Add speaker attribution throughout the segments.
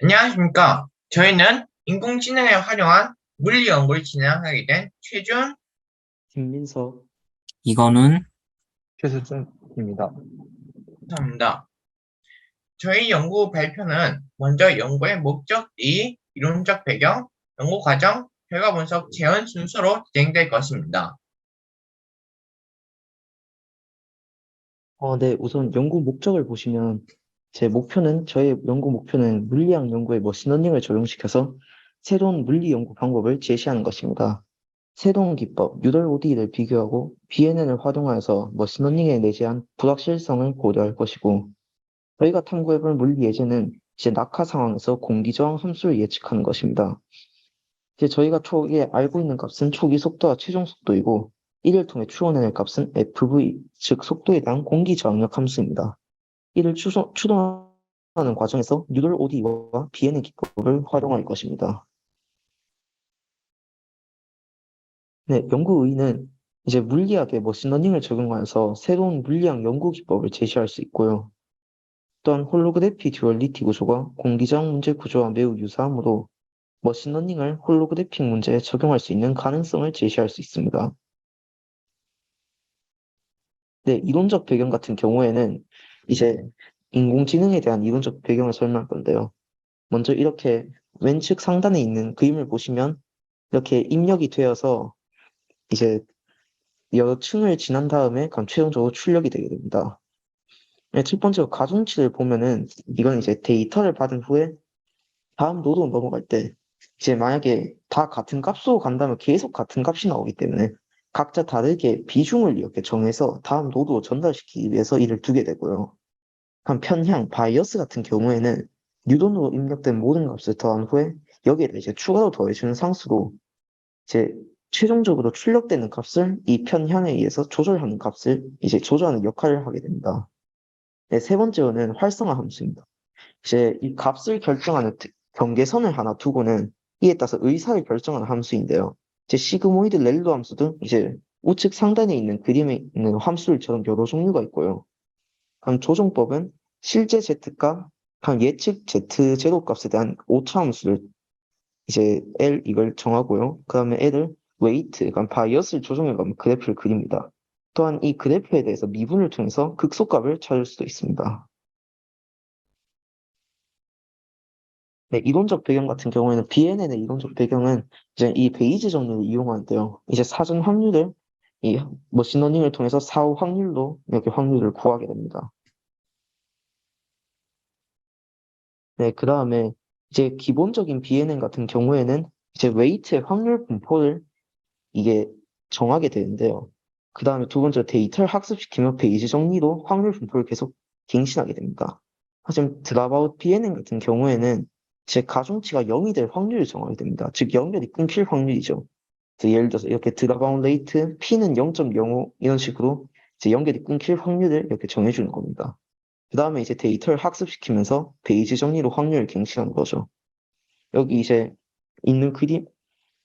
Speaker 1: 안녕하십니까. 저희는 인공지능을 활용한 물리 연구를 진행하게 된 최준
Speaker 2: 김민석,
Speaker 3: 이거는
Speaker 2: 최수준입니다.
Speaker 1: 사입니다. 저희 연구 발표는 먼저 연구의 목적이, 이론적 배경, 연구 과정, 결과 분석, 재현 순서로 진행될 것입니다.
Speaker 2: 네, 우선 연구 목적을 보시면 저의 연구 목표는 물리학 연구에 머신러닝을 적용시켜서 새로운 물리 연구 방법을 제시하는 것입니다. 새로운 기법, 뉴럴 ODE를 비교하고 BNN을 활용하여서 머신러닝에 내재한 불확실성을 고려할 것이고, 저희가 탐구해볼 물리 예제는 이제 낙하 상황에서 공기 저항 함수를 예측하는 것입니다. 이제 저희가 초기에 알고 있는 값은 초기 속도와 최종 속도이고, 이를 통해 추론해낼 값은 FV, 즉 속도에 대한 공기 저항력 함수입니다. 이를 추론하는 과정에서 뉴럴 ODE와 BNN 기법을 활용할 것입니다. 네, 연구 의의는 이제 물리학에 머신러닝을 적용하여서 새로운 물리학 연구 기법을 제시할 수 있고요. 또한 홀로그래피 듀얼리티 구조가 공기저항 문제 구조와 매우 유사하므로 머신러닝을 홀로그래픽 문제에 적용할 수 있는 가능성을 제시할 수 있습니다. 네, 이론적 배경 같은 경우에는 이제 인공지능에 대한 이론적 배경을 설명할 건데요. 먼저 이렇게 왼측 상단에 있는 그림을 보시면 이렇게 입력이 되어서 이제 여러 층을 지난 다음에 최종적으로 출력이 되게 됩니다. 네, 첫 번째로 가중치를 보면은 이건 이제 데이터를 받은 후에 다음 노드로 넘어갈 때 이제 만약에 다 같은 값으로 간다면 계속 같은 값이 나오기 때문에 각자 다르게 비중을 이렇게 정해서 다음 노드로 전달시키기 위해서 이를 두게 되고요. 한 편향, 바이어스 같은 경우에는 뉴런으로 입력된 모든 값을 더한 후에 여기에다 이제 추가로 더해주는 상수로 이제 최종적으로 출력되는 값을 이 편향에 의해서 조절하는 값을 이제 조절하는 역할을 하게 됩니다. 네, 세 번째로는 활성화 함수입니다. 이제 이 값을 결정하는 경계선을 하나 두고는 이에 따라서 의사를 결정하는 함수인데요. 이제 시그모이드 렐로 함수도 이제 우측 상단에 있는 그림에 있는 함수들처럼 여러 종류가 있고요. 그럼 조정법은 실제 z값, 한 예측 z 제곱값에 대한 오차 함수를 이제 L 이걸 정하고요. 그 다음에 L을 웨이트, 그러니까 바이어스를 조정해가면 그래프를 그립니다. 또한 이 그래프에 대해서 미분을 통해서 극소값을 찾을 수도 있습니다. 네, 이론적 배경 같은 경우에는 BNN의 이론적 배경은 이제 이 베이지 정리를 이용하는데요. 이제 사전 확률을 이 머신러닝을 통해서 사후 확률로 이렇게 확률을 구하게 됩니다. 네, 그 다음에 이제 기본적인 BNN 같은 경우에는 이제 웨이트의 확률 분포를 이게 정하게 되는데요. 그 다음에 두 번째로 데이터를 학습시키며 베이지 정리로 확률 분포를 계속 갱신하게 됩니다. 하지만 드랍아웃 BNN 같은 경우에는 제 가중치가 0이 될 확률을 정하게 됩니다. 즉 연결이 끊길 확률이죠. 그래서 예를 들어서 이렇게 드랍아웃 레이트 P는 0.05 이런 식으로 이제 연결이 끊길 확률을 이렇게 정해주는 겁니다. 그 다음에 이제 데이터를 학습시키면서 베이지 정리로 확률을 갱신하는 거죠. 여기 이제 있는 그림,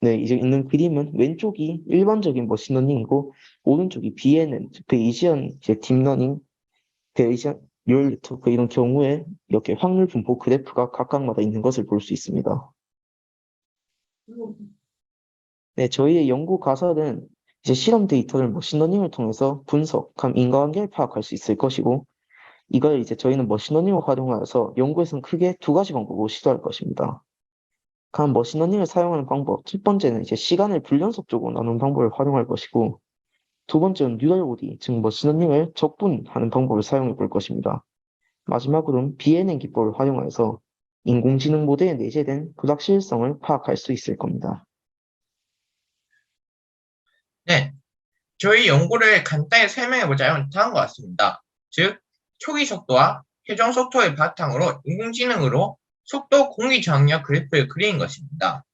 Speaker 2: 네, 이제 있는 그림은 왼쪽이 일반적인 머신러닝이고 오른쪽이 BNN, 즉 베이지언 이제 딥러닝, 베이지언 뉴럴 네트워크 이런 경우에 이렇게 확률 분포 그래프가 각각마다 있는 것을 볼 수 있습니다. 네, 저희의 연구 가설은 이제 실험 데이터를 머신러닝을 통해서 분석함 인과관계를 파악할 수 있을 것이고 이걸 이제 저희는 머신러닝을 활용하여서 연구에서는 크게 두 가지 방법으로 시도할 것입니다. 간 머신러닝을 사용하는 방법, 첫 번째는 이제 시간을 불연속적으로 나누는 방법을 활용할 것이고 두 번째는 뉴럴 OD, 즉 머신러닝을 적분하는 방법을 사용해 볼 것입니다. 마지막으로는 BNN 기법을 활용해서 인공지능 모델에 내재된 불확실성을 파악할 수 있을 겁니다.
Speaker 1: 네, 저희 연구를 간단히 설명해보자면 다음과 같습니다. 즉, 초기 속도와 최종 속도를 바탕으로 인공지능으로 속도 공기 저항력 그래프를 그리는 것입니다.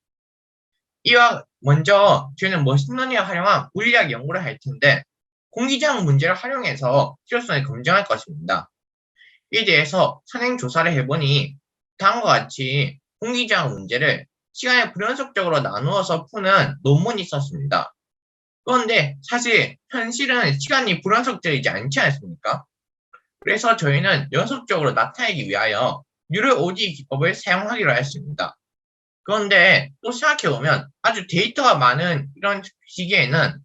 Speaker 1: 이와 먼저 저희는 머신러닝을 활용한 물리학 연구를 할 텐데 공기저항 문제를 활용해서 실효성을 검증할 것입니다. 이에 대해서 선행 조사를 해보니 다음과 같이 공기저항 문제를 시간을 불연속적으로 나누어서 푸는 논문이 있었습니다. 그런데 사실 현실은 시간이 불연속적이지 않지 않습니까? 그래서 저희는 연속적으로 나타내기 위하여 뉴럴 ODE 기법을 사용하기로 했습니다. 그런데 또 생각해보면 아주 데이터가 많은 이런 시기에는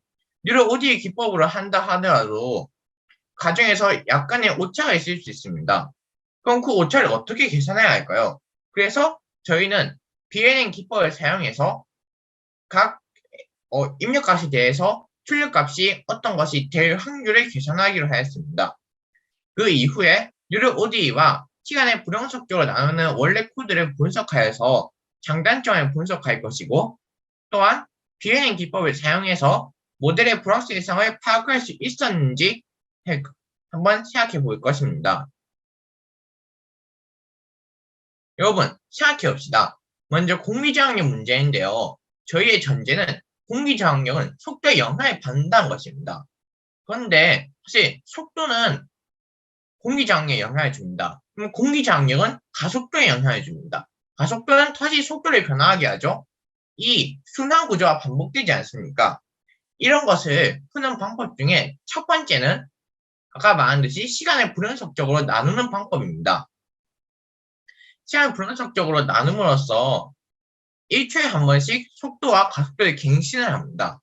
Speaker 1: 뉴럴 ODE 기법으로 한다 하더라도 가정에서 약간의 오차가 있을 수 있습니다. 그럼 그 오차를 어떻게 계산해야 할까요? 그래서 저희는 BNN 기법을 사용해서 각 입력값에 대해서 출력값이 어떤 것이 될 확률을 계산하기로 하였습니다. 그 이후에 뉴럴 ODE와 시간의 불용속도로 나누는 원래 코드를 분석하여서 장단점을 분석할 것이고, 또한 BNN 기법을 사용해서 모델의 불확실성을 파악할 수 있었는지 한번 생각해 볼 것입니다. 여러분, 생각해 봅시다. 먼저 공기저항력 문제인데요. 저희의 전제는 공기저항력은 속도에 영향을 받는다는 것입니다. 그런데 사실 속도는 공기저항력에 영향을 줍니다. 그럼 공기저항력은 가속도에 영향을 줍니다. 가속도는 다시 속도를 변화하게 하죠. 이 순환 구조가 반복되지 않습니까? 이런 것을 푸는 방법 중에 첫 번째는 아까 말한 듯이 시간을 불연속적으로 나누는 방법입니다. 시간을 불연속적으로 나눔으로써 1초에 한 번씩 속도와 가속도를 갱신을 합니다.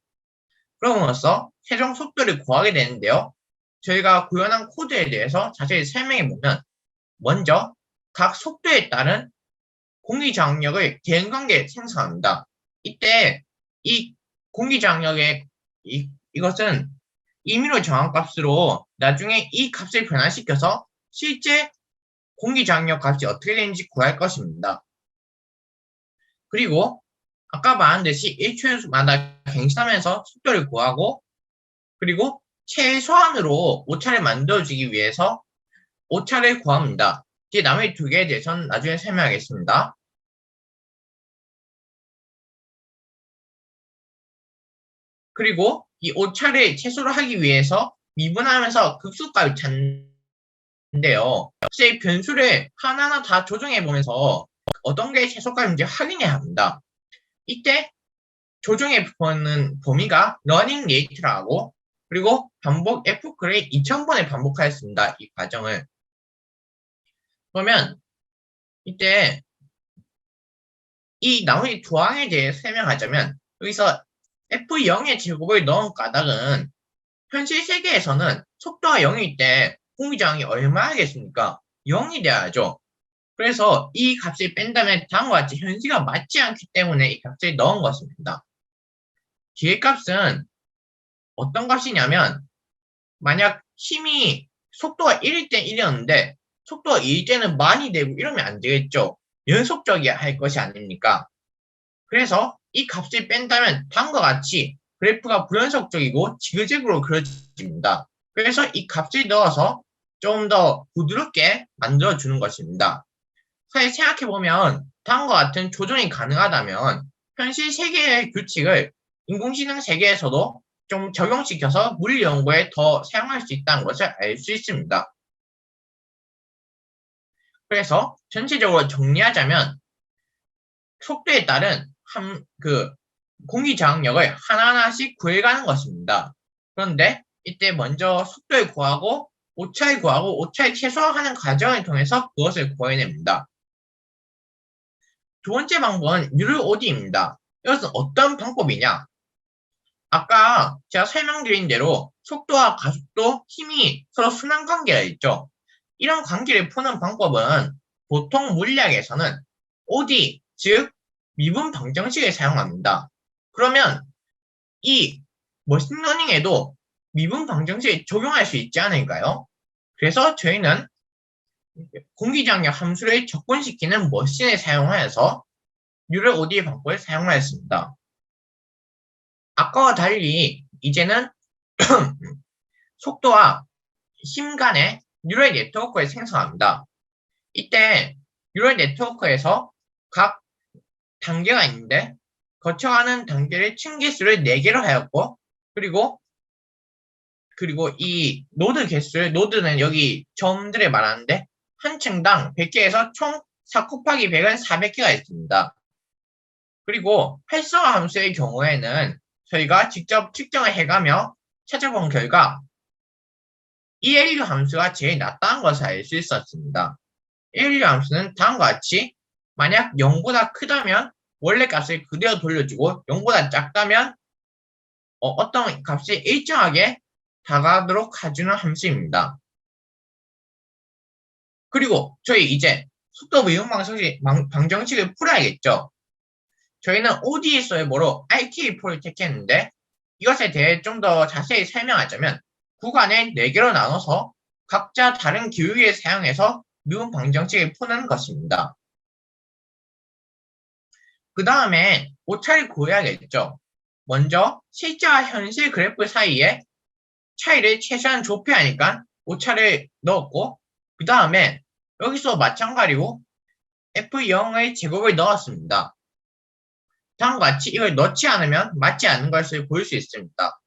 Speaker 1: 그럼으로써 최종 속도를 구하게 되는데요. 저희가 구현한 코드에 대해서 자세히 설명해 보면, 먼저 각 속도에 따른 공기저항력을 대응관계에 생성합니다. 이때 이 공기저항력의 이것은 임의로 정한 값으로 나중에 이 값을 변화시켜서 실제 공기저항력 값이 어떻게 되는지 구할 것입니다. 그리고 아까 말한 듯이 1초마다 갱신하면서 속도를 구하고, 그리고 최소한으로 오차를 만들어주기 위해서 오차를 구합니다. 이제 나머지 두 개에 대해서는 나중에 설명하겠습니다. 그리고 이 오차를 최소로 하기 위해서 미분하면서 극소값을 찾는데요. 혹시 변수를 하나하나 다 조정해 보면서 어떤 게 최소값인지 확인해야 합니다. 이때 조정해 보는 범위가 러닝 레이트라고, 그리고 반복 F클을 2000번을 반복하였습니다. 이 과정을. 그러면 이때 이 나머지 두 항에 대해 설명하자면, 여기서 F0의 제곱을 넣은 까닭은 현실 세계에서는 속도가 0일 때 공기저항이 얼마겠습니까? 0이 돼야죠. 그래서 이 값을 뺀다면 다음과 같이 현실과 맞지 않기 때문에 이 값을 넣은 것입니다. 뒤의 값은 어떤 값이냐면, 만약 힘이 속도가 1일 때 1이었는데 속도가 2일 때는 만이 되고 이러면 안 되겠죠. 연속적이야 할 것이 아닙니까? 그래서 이 값을 뺀다면 다음과 같이 그래프가 불연속적이고 지그재그로 그려집니다. 그래서 이 값을 넣어서 좀 더 부드럽게 만들어주는 것입니다. 사실 생각해보면 다음과 같은 조정이 가능하다면 현실 세계의 규칙을 인공지능 세계에서도 좀 적용시켜서 물리 연구에 더 사용할 수 있다는 것을 알 수 있습니다. 그래서 전체적으로 정리하자면 속도에 따른 공기저항력을 하나하나씩 구해가는 것입니다. 그런데 이때 먼저 속도를 구하고 오차를 구하고 오차를 최소화하는 과정을 통해서 그것을 구해냅니다. 두 번째 방법은 뉴럴 ODE입니다. 이것은 어떤 방법이냐? 아까 제가 설명드린 대로 속도와 가속도, 힘이 서로 순환 관계가 있죠. 이런 관계를 푸는 방법은 보통 물리학에서는 ODE, 즉 미분 방정식을 사용합니다. 그러면 이 머신러닝에도 미분 방정식을 적용할 수 있지 않을까요? 그래서 저희는 공기저항력 함수를 접근시키는 머신을 사용하여서 뉴럴 ODE 방법을 사용하였습니다. 아까와 달리 이제는 속도와 힘 간의 뉴럴 네트워크를 생성합니다. 이때 뉴럴 네트워크에서 각 단계가 있는데 거쳐가는 단계를 층계수를 4개로 하였고, 그리고 이 노드 개수를, 노드는 여기 점들을 말하는데 한 층당 100개에서 총 4 곱하기 100은 400개가 있습니다. 그리고 활성화 함수의 경우에는 저희가 직접 측정을 해가며 찾아본 결과 ELU 함수가 제일 낮다는 것을 알 수 있었습니다. ALU 함수는 다음과 같이 만약 0보다 크다면 원래 값을 그대로 돌려주고 0보다 작다면 어떤 값이 일정하게 다가가도록 해주는 함수입니다. 그리고 저희 이제 속도 미분 방정식을 풀어야겠죠. 저희는 ODE 뭐로 RT4를 택했는데 이것에 대해 좀 더 자세히 설명하자면 구간을 4개로 나눠서 각자 다른 기울기를 사용해서 미분 방정식을 푸는 것입니다. 그 다음에 오차를 구해야겠죠. 먼저 실제와 현실 그래프 사이에 차이를 최대한 좁혀야 하니까 오차를 넣었고 그 다음에 여기서 마찬가지로 F0의 제곱을 넣었습니다. 다음과 같이 이걸 넣지 않으면 맞지 않는 것을 볼 수 있습니다.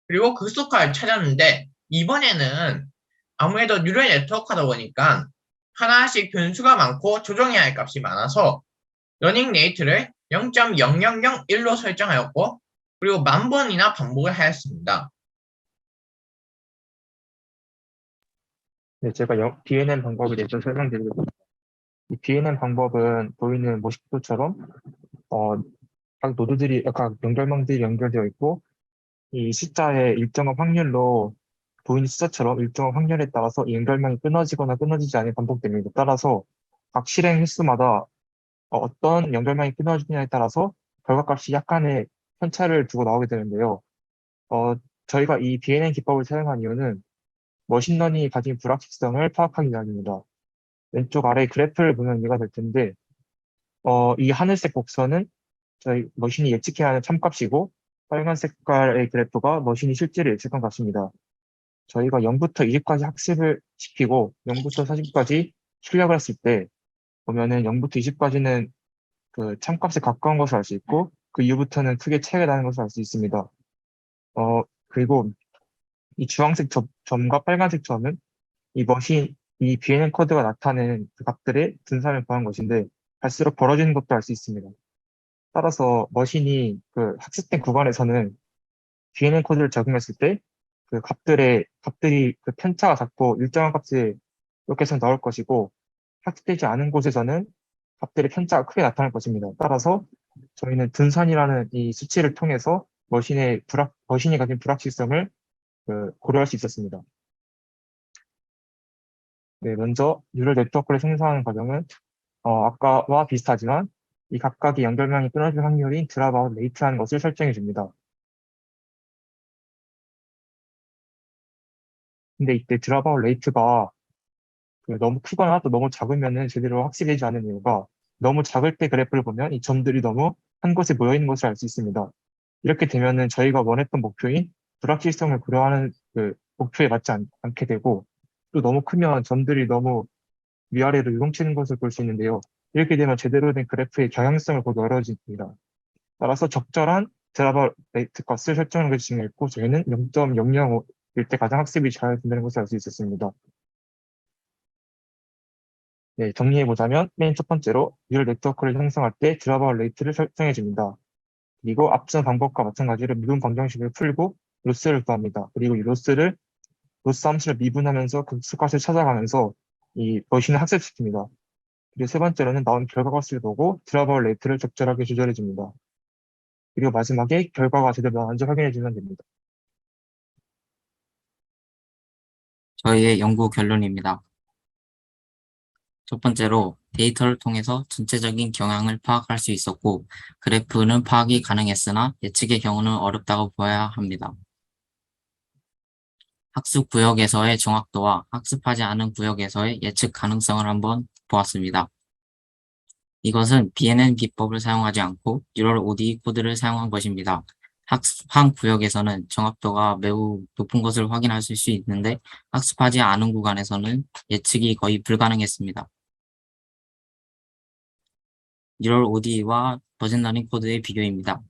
Speaker 1: 그리고 극소화를 찾았는데 이번에는 아무래도 뉴럴 네트워크다 보니까 하나씩 변수가 많고 조정해야 할 값이 많아서 러닝 레이트를 0.0001로 설정하였고 그리고 10,000번이나 반복을 하였습니다.
Speaker 3: 네, 제가 BNN 방법에 대해서 설명드리겠습니다. 이 BNN 방법은 보이는 모식도처럼 각 노드들이 각 연결망들이 연결되어 있고 이 숫자의 일정한 확률로 보이는 숫자처럼 일정한 확률에 따라서 이 연결망이 끊어지거나 끊어지지 않게 반복됩니다. 따라서 각 실행 횟수마다 어떤 연결망이 끊어지냐에 따라서 결과값이 약간의 편차를 두고 나오게 되는데요. 저희가 이 BNN 기법을 사용한 이유는 머신러닝이 가진 불확실성을 파악하기 위함입니다. 왼쪽 아래 그래프를 보면 이해가 될 텐데, 이 하늘색 곡선은 저희 머신이 예측해야 하는 참값이고, 빨간 색깔의 그래프가 머신이 실제로 예측한 값입니다. 저희가 0부터 20까지 학습을 시키고, 0부터 40까지 출력을 했을 때, 보면은 0부터 20까지는 그 참값에 가까운 것을 알 수 있고, 그 이후부터는 크게 차이가 나는 것을 알 수 있습니다. 그리고 이 주황색 점과 빨간색 점은 이 BNN 코드가 나타내는 그 값들의 분산을 구한 것인데, 갈수록 벌어지는 것도 알 수 있습니다. 따라서 머신이 그 학습된 구간에서는 BNN 코드를 적용했을 때, 그 값들이 그 편차가 작고 일정한 값이 이렇게 해서 나올 것이고, 학습되지 않은 곳에서는 값들의 편차가 크게 나타날 것입니다. 따라서 저희는 분산이라는 이 수치를 통해서 머신이 가진 불확실성을 고려할 수 있었습니다. 네, 먼저 뉴럴 네트워크를 생성하는 과정은 아까와 비슷하지만 이 각각의 연결망이 끊어질 확률인 드랍아웃 레이트라는 것을 설정해 줍니다. 근데 이때 드랍아웃 레이트가 너무 크거나 또 너무 작으면 제대로 학습되지 않는 이유가 너무 작을 때 그래프를 보면 이 점들이 너무 한 곳에 모여 있는 것을 알 수 있습니다. 이렇게 되면은 저희가 원했던 목표인 불확실성을 고려하는 그 목표에 맞지 않게 되고 또 너무 크면 점들이 너무 위아래로 요동치는 것을 볼 수 있는데요. 이렇게 되면 제대로 된 그래프의 경향성을 보기 어려워집니다. 따라서 적절한 드랍아웃 레이트 값을 설정하는 것이 중요했고 저희는 0.005일 때 가장 학습이 잘 된다는 것을 알 수 있었습니다. 네, 정리해보자면 맨 첫 번째로 뉴럴 네트워크를 형성할 때 드랍아웃 레이트를 설정해 줍니다. 그리고 앞선 방법과 마찬가지로 미분 방정식을 풀고 로스를 구합니다. 그리고 이 로스 함수를 미분하면서 극수값을 찾아가면서 이 머신을 학습시킵니다. 그리고 세 번째로는 나온 결과값을 보고 드랍아웃 레이트를 적절하게 조절해 줍니다. 그리고 마지막에 결과가 제대로 나왔는지 확인해 주면 됩니다.
Speaker 4: 저희의 연구 결론입니다. 첫 번째로 데이터를 통해서 전체적인 경향을 파악할 수 있었고 그래프는 파악이 가능했으나 예측의 경우는 어렵다고 보아야 합니다. 학습 구역에서의 정확도와 학습하지 않은 구역에서의 예측 가능성을 한번 보았습니다. 이것은 BNN 기법을 사용하지 않고 뉴럴 ODE 코드를 사용한 것입니다. 학습한 구역에서는 정확도가 매우 높은 것을 확인할 수 있는데 학습하지 않은 구간에서는 예측이 거의 불가능했습니다. 뉴럴 ODE와 머신러닝 코드의 비교입니다.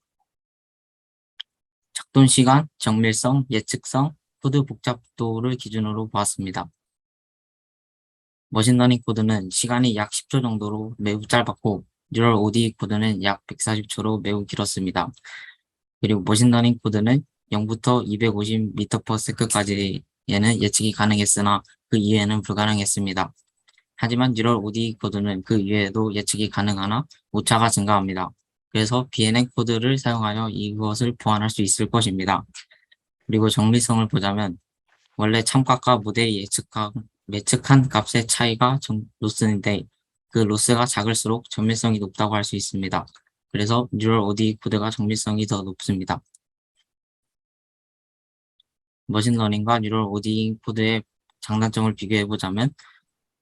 Speaker 4: 작동 시간, 정밀성, 예측성, 코드 복잡도를 기준으로 보았습니다. 머신러닝 코드는 시간이 약 10초 정도로 매우 짧았고 뉴럴 ODE 코드는 약 140초로 매우 길었습니다. 그리고 머신러닝 코드는 0부터 250m/s까지에는 예측이 가능했으나 그 이외에는 불가능했습니다. 하지만 뉴럴 ODE 코드는 그 이외에도 예측이 가능하나 오차가 증가합니다. 그래서 BNN 코드를 사용하여 이것을 보완할 수 있을 것입니다. 그리고 정밀성을 보자면 원래 참값과 모델이 예측한 값의 차이가 로스인데 그 로스가 작을수록 정밀성이 높다고 할 수 있습니다. 그래서 뉴럴 ODE 코드가 정밀성이 더 높습니다. 머신러닝과 뉴럴 ODE 코드의 장단점을 비교해보자면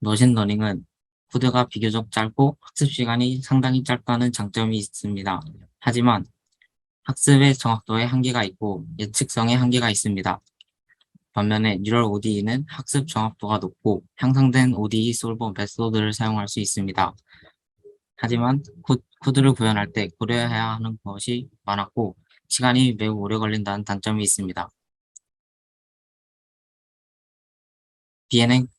Speaker 4: 머신러닝은 코드가 비교적 짧고 학습 시간이 상당히 짧다는 장점이 있습니다. 하지만 학습의 정확도에 한계가 있고 예측성에 한계가 있습니다. 반면에 뉴럴 ODE는 학습 정확도가 높고 향상된 ODE 솔버 메소드를 사용할 수 있습니다. 하지만 코드를 구현할 때 고려해야 하는 것이 많았고 시간이 매우 오래 걸린다는 단점이 있습니다.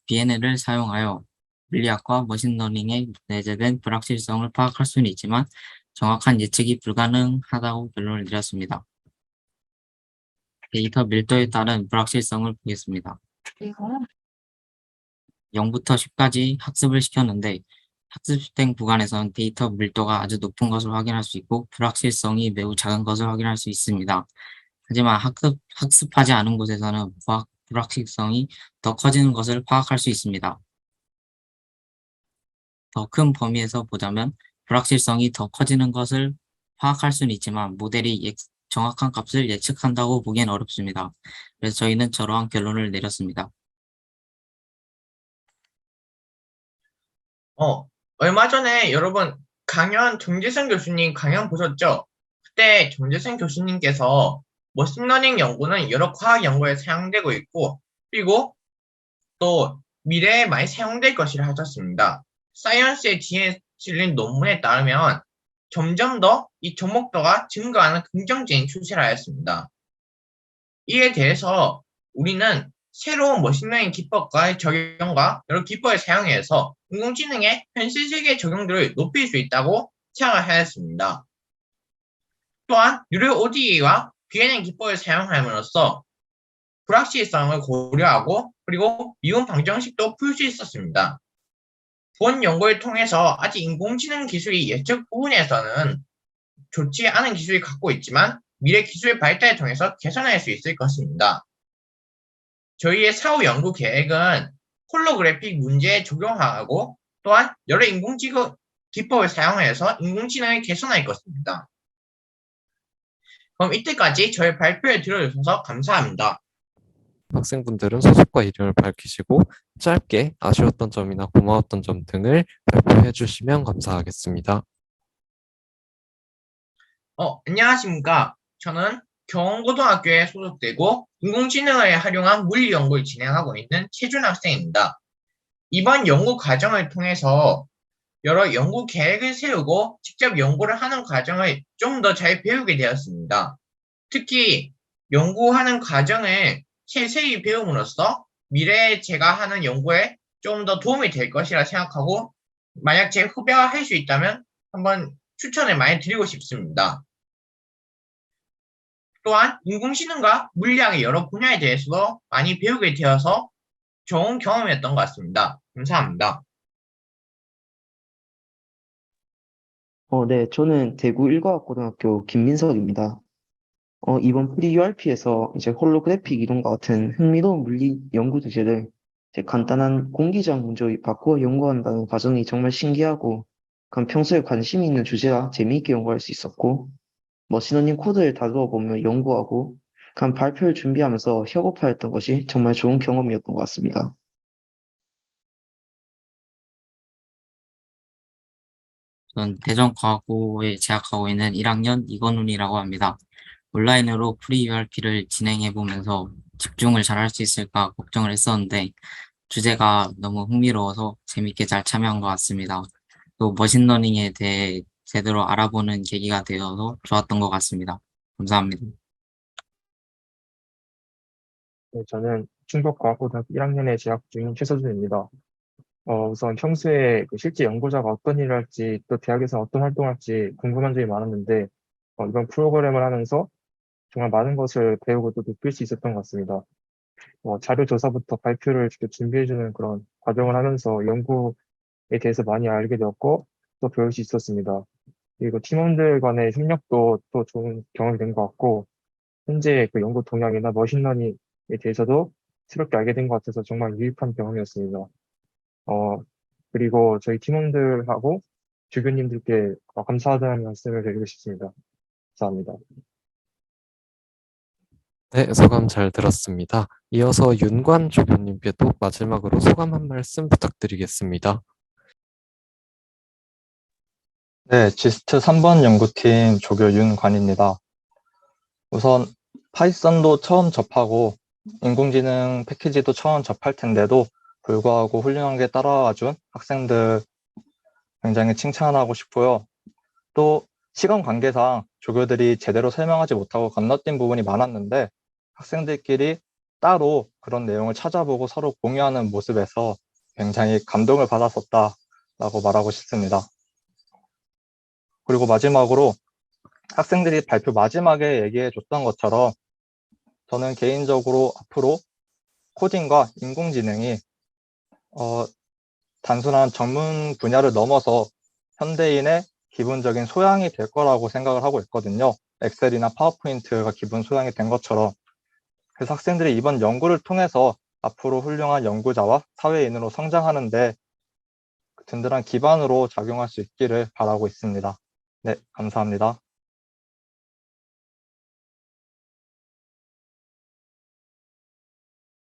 Speaker 4: BNN을 사용하여 물리학과 머신러닝에 내재된 불확실성을 파악할 수는 있지만 정확한 예측이 불가능하다고 결론을 내렸습니다. 데이터 밀도에 따른 불확실성을 보겠습니다. 0부터 10까지 학습을 시켰는데 학습된 구간에선 데이터 밀도가 아주 높은 것을 확인할 수 있고 불확실성이 매우 작은 것을 확인할 수 있습니다. 하지만 학습하지 않은 곳에서는 불확실성이 더 커지는 것을 파악할 수 있습니다. 더 큰 범위에서 보자면 불확실성이 더 커지는 것을 파악할 수는 있지만 모델이 정확한 값을 예측한다고 보기엔 어렵습니다. 그래서 저희는 저러한 결론을 내렸습니다.
Speaker 1: 얼마 전에 여러분 정재승 교수님 강연 보셨죠? 그때 정재승 교수님께서 머신러닝 연구는 여러 과학 연구에 사용되고 있고 그리고 또 미래에 많이 사용될 것이라 하셨습니다. 사이언스에 뒤에 실린 논문에 따르면 점점 더 이 접목도가 증가하는 긍정적인 추세라 했습니다. 이에 대해서 우리는 새로운 머신러닝 기법과의 적용과 여러 기법을 사용해서 인공지능의 현실 세계 적용도를 높일 수 있다고 생각을 하였습니다. 또한 뉴럴 ODE와 BNN 기법을 사용함으로써 불확실성을 고려하고 그리고 미분 방정식도 풀 수 있었습니다. 본 연구를 통해서 아직 인공지능 기술이 예측 부분에서는 좋지 않은 기술을 갖고 있지만 미래 기술 발달을 통해서 개선할 수 있을 것입니다. 저희의 사후 연구 계획은 홀로그래픽 문제에 적용하고 또한 여러 인공지능 기법을 사용해서 인공지능을 개선할 것입니다. 그럼 이때까지 저희 발표를 들어주셔서 감사합니다.
Speaker 5: 학생분들은 소속과 이름을 밝히시고 짧게 아쉬웠던 점이나 고마웠던 점 등을 발표해 주시면 감사하겠습니다.
Speaker 1: 안녕하십니까. 저는 경원고등학교에 소속되고 인공지능을 활용한 물리 연구를 진행하고 있는 최준 학생입니다. 이번 연구 과정을 통해서 여러 연구 계획을 세우고 직접 연구를 하는 과정을 좀 더 잘 배우게 되었습니다. 특히 연구하는 과정을 세세히 배움으로써 미래에 제가 하는 연구에 좀 더 도움이 될 것이라 생각하고 만약 제 후배가 할 수 있다면 한번 추천을 많이 드리고 싶습니다. 또한 인공지능과 물리학의 여러 분야에 대해서도 많이 배우게 되어서 좋은 경험이었던 것 같습니다. 감사합니다.
Speaker 2: 네, 저는 대구 일과학고등학교 김민석입니다. 이번 프리-URP에서 이제 홀로그래픽 이론과 같은 흥미로운 물리 연구 주제를 이제 간단한 공기저항 문제 받고 연구한다는 과정이 정말 신기하고, 평소에 관심이 있는 주제라 재미있게 연구할 수 있었고, 머신러닝 코드를 다루어 보며 연구하고, 발표를 준비하면서 협업하였던 것이 정말 좋은 경험이었던 것 같습니다.
Speaker 4: 저는 대전과학고에 재학하고 있는 1학년 이건훈이라고 합니다. 온라인으로 프리-URP를 진행해보면서 집중을 잘할 수 있을까 걱정을 했었는데 주제가 너무 흥미로워서 재밌게 잘 참여한 것 같습니다. 또 머신러닝에 대해 제대로 알아보는 계기가 되어서 좋았던 것 같습니다. 감사합니다.
Speaker 3: 네, 저는 충북과학고등학교 1학년에 재학 중인 최서준입니다. 우선 평소에 그 실제 연구자가 어떤 일을 할지 또 대학에서 어떤 활동을 할지 궁금한 점이 많았는데 이번 프로그램을 하면서 정말 많은 것을 배우고 또 느낄 수 있었던 것 같습니다. 자료 조사부터 발표를 직접 준비해주는 그런 과정을 하면서 연구 대해서 많이 알게 되었고 또 배울 수 있었습니다. 그리고 팀원들 간의 협력도 또 좋은 경험이 된 것 같고 현재 그 연구 동향이나 머신러닝에 대해서도 새롭게 알게 된 것 같아서 정말 유익한 경험이었습니다. 그리고 저희 팀원들하고 주교님들께 감사하다는 말씀을 드리고 싶습니다. 감사합니다.
Speaker 5: 네, 소감 잘 들었습니다. 이어서 윤관 조교님께도 마지막으로 소감 한 말씀 부탁드리겠습니다.
Speaker 6: 네, 지스트 3번 연구팀 조교 윤관입니다. 우선 파이썬도 처음 접하고 인공지능 패키지도 처음 접할 텐데도 불구하고 훌륭하게 따라와준 학생들 굉장히 칭찬하고 싶고요. 또 시간 관계상 조교들이 제대로 설명하지 못하고 건너뛴 부분이 많았는데 학생들끼리 따로 그런 내용을 찾아보고 서로 공유하는 모습에서 굉장히 감동을 받았었다라고 말하고 싶습니다. 그리고 마지막으로 학생들이 발표 마지막에 얘기해 줬던 것처럼 저는 개인적으로 앞으로 코딩과 인공지능이 단순한 전문 분야를 넘어서 현대인의 기본적인 소양이 될 거라고 생각을 하고 있거든요. 엑셀이나 파워포인트가 기본 소양이 된 것처럼. 그래서 학생들이 이번 연구를 통해서 앞으로 훌륭한 연구자와 사회인으로 성장하는데 든든한 기반으로 작용할 수 있기를 바라고 있습니다. 네, 감사합니다.